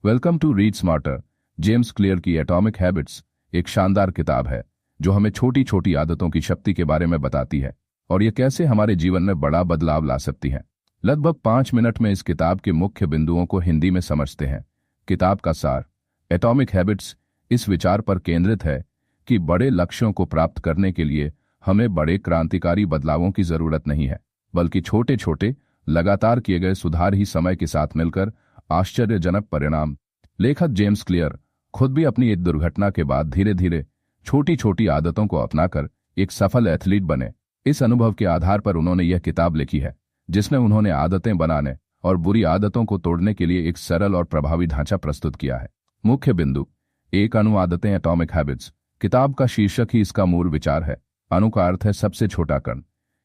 Welcome to Read Smarter. James Clear की Atomic Habits एक शानदार किताब है जो हमें छोटी छोटी आदतों की शक्ति के बारे में बताती है और ये कैसे हमारे जीवन में बड़ा बदलाव ला सकती है। लगभग 5 मिनट में इस किताब के मुख्य बिंदुओं को हिंदी में समझते हैं। किताब का सार। एटॉमिक हैबिट्स इस विचार पर केंद्रित है कि बड़े लक्ष्यों को प्राप्त करने के लिए हमें बड़े क्रांतिकारी बदलावों की जरूरत नहीं है, बल्कि छोटे छोटे लगातार किए गए सुधार ही समय के साथ मिलकर आश्चर्यजनक परिणाम। लेखक जेम्स क्लियर खुद भी अपनी एक दुर्घटना के बाद धीरे धीरे छोटी छोटी आदतों को अपनाकर एक सफल एथलीट बने। इस अनुभव के आधार पर उन्होंने यह किताब लिखी है जिसमें उन्होंने आदतें बनाने और बुरी आदतों को तोड़ने के लिए एक सरल और प्रभावी ढांचा प्रस्तुत किया है। मुख्य बिंदु। एक अणु आदतें एटॉमिक हैबिट्स। किताब का शीर्षक ही इसका मूल विचार है। अणु का अर्थ है सबसे छोटा कण।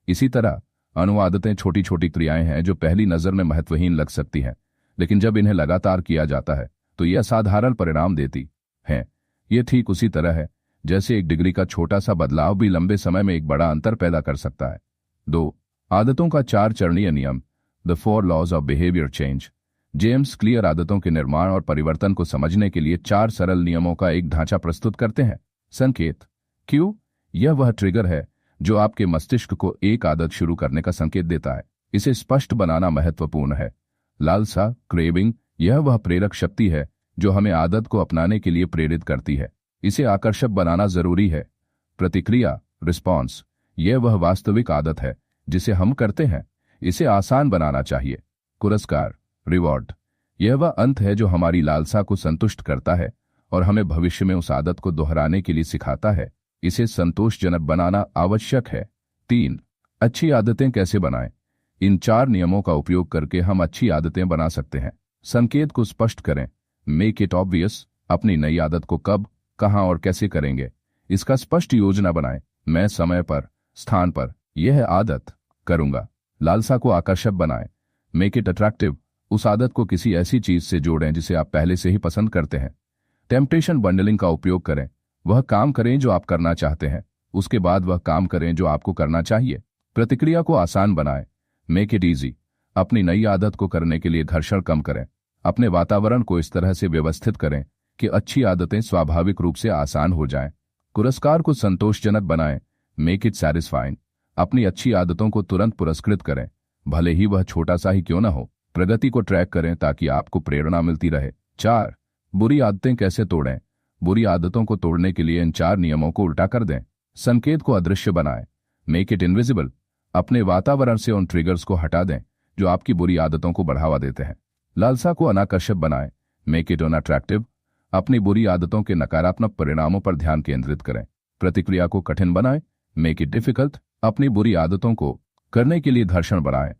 इसी तरह अणु आदतें छोटी छोटी क्रियाएं हैं जो पहली नजर में महत्वहीन लग सकती हैं, लेकिन जब इन्हें लगातार किया जाता है तो ये असाधारण परिणाम देती हैं। ये ठीक उसी तरह है जैसे 1 डिग्री का छोटा सा बदलाव भी लंबे समय में एक बड़ा अंतर पैदा कर सकता है। 2. आदतों का 4 चरणीय नियम। The 4 laws of behaviour change. James Clear आदतों के निर्माण और परिवर्तन को समझने के लिए 4 सरल नियमों का एक ढांचा प्रस्तुत करते हैं। संकेत। क्यों? यह वह ट्रिगर है जो आपके मस्तिष्क को एक आदत शुरू करने का संकेत देता है। इसे स्पष्ट बनाना महत्वपूर्ण है। लालसा, क्रेविंग, यह वह प्रेरक शक्ति है जो हमें आदत को अपनाने के लिए प्रेरित करती है। इसे आकर्षक बनाना जरूरी है। प्रतिक्रिया, रिस्पॉन्स, यह वह वास्तविक आदत है जिसे हम करते हैं। इसे आसान बनाना चाहिए। पुरस्कार, रिवॉर्ड, यह वह अंत है जो हमारी लालसा को संतुष्ट करता है और हमें भविष्य में उस आदत को दोहराने के लिए सिखाता है। इसे संतोषजनक बनाना आवश्यक है। 3. अच्छी आदतें कैसे बनाएं। इन 4 नियमों का उपयोग करके हम अच्छी आदतें बना सकते हैं। संकेत को स्पष्ट करें। Make it obvious. अपनी नई आदत को कब, कहां और कैसे करेंगे, इसका स्पष्ट योजना बनाएं। मैं समय पर, स्थान पर यह आदत करूंगा। लालसा को आकर्षक बनाएं। Make it attractive. उस आदत को किसी ऐसी चीज से जोड़ें जिसे आप पहले से ही पसंद करते हैं। टेम्पटेशन बंडलिंग का उपयोग करें। वह काम करें जो आप करना चाहते हैं, उसके बाद वह काम करें जो आपको करना चाहिए। प्रतिक्रिया को आसान बनाएं। Make it easy. अपनी नई आदत को करने के लिए घर्षण कम करें। अपने वातावरण को इस तरह से व्यवस्थित करें कि अच्छी आदतें स्वाभाविक रूप से आसान हो जाएं। पुरस्कार को संतोषजनक बनाएं। Make it satisfying. अपनी अच्छी आदतों को तुरंत पुरस्कृत करें, भले ही वह छोटा सा ही क्यों न हो। प्रगति को ट्रैक करें ताकि आपको प्रेरणा मिलती रहे। 4. बुरी आदतें कैसे तोड़ें। बुरी आदतों को तोड़ने के लिए इन 4 नियमों को उल्टा कर दें। संकेत को अदृश्य बनाएं। Make it invisible. अपने वातावरण से उन ट्रिगर्स को हटा दें जो आपकी बुरी आदतों को बढ़ावा देते हैं। लालसा को अनाकर्षक बनाएं। Make it unattractive. अपनी बुरी आदतों के नकारात्मक परिणामों पर ध्यान केंद्रित करें। प्रतिक्रिया को कठिन बनाएं। Make it difficult. अपनी बुरी आदतों को करने के लिए घर्षण बढ़ाएं।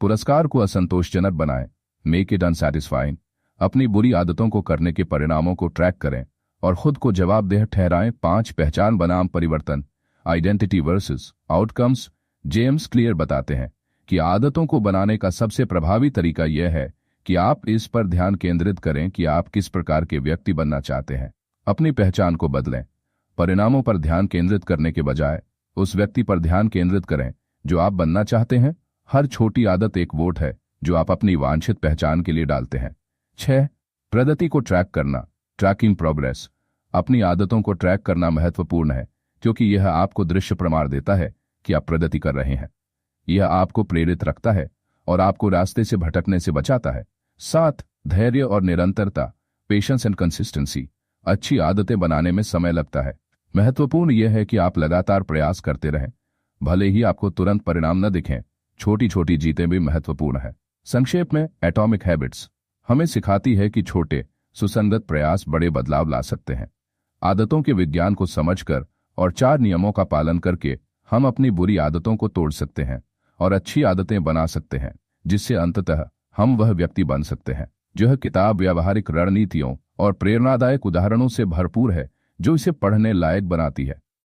पुरस्कार को असंतोषजनक बनाएं। Make it unsatisfying. अपनी बुरी आदतों को करने के परिणामों को ट्रैक करें और खुद को जवाबदेह ठहराएं। 5. पहचान बनाम परिवर्तन। Identity versus outcomes. James clear बताते हैं कि आदतों को बनाने का सबसे प्रभावी तरीका यह है कि आप इस पर ध्यान केंद्रित करें कि आप किस प्रकार के व्यक्ति बनना चाहते हैं। अपनी पहचान को बदलें। परिणामों पर ध्यान केंद्रित करने के बजाय उस व्यक्ति पर ध्यान केंद्रित करें जो आप बनना चाहते हैं। हर छोटी आदत एक वोट है जो आप अपनी वांछित पहचान के लिए डालते हैं। 6. प्रगति को ट्रैक करना। Tracking progress. अपनी आदतों को ट्रैक करना महत्वपूर्ण है क्योंकि यह आपको दृश्य प्रमाण देता है कि आप प्रगति कर रहे हैं। यह आपको प्रेरित रखता है और आपको रास्ते से भटकने से बचाता है। 7. धैर्य और निरंतरता। Patience and consistency. अच्छी आदतें बनाने में समय लगता है। महत्वपूर्ण यह है कि आप लगातार प्रयास करते रहें, भले ही आपको तुरंत परिणाम न दिखें। छोटी छोटी जीतें भी महत्वपूर्ण है। संक्षेप में, एटॉमिक हैबिट्स हमें सिखाती है कि छोटे सुसंगत प्रयास बड़े बदलाव ला सकते हैं। आदतों के विज्ञान को समझकर और 4 नियमों का पालन करके हम अपनी बुरी आदतों को तोड़ सकते हैं और अच्छी आदतें बना सकते हैं, जिससे अंततः हम वह व्यक्ति बन सकते हैं। यह किताब व्यावहारिक रणनीतियों और प्रेरणादायक उदाहरणों से भरपूर है जो इसे पढ़ने लायक बनाती है।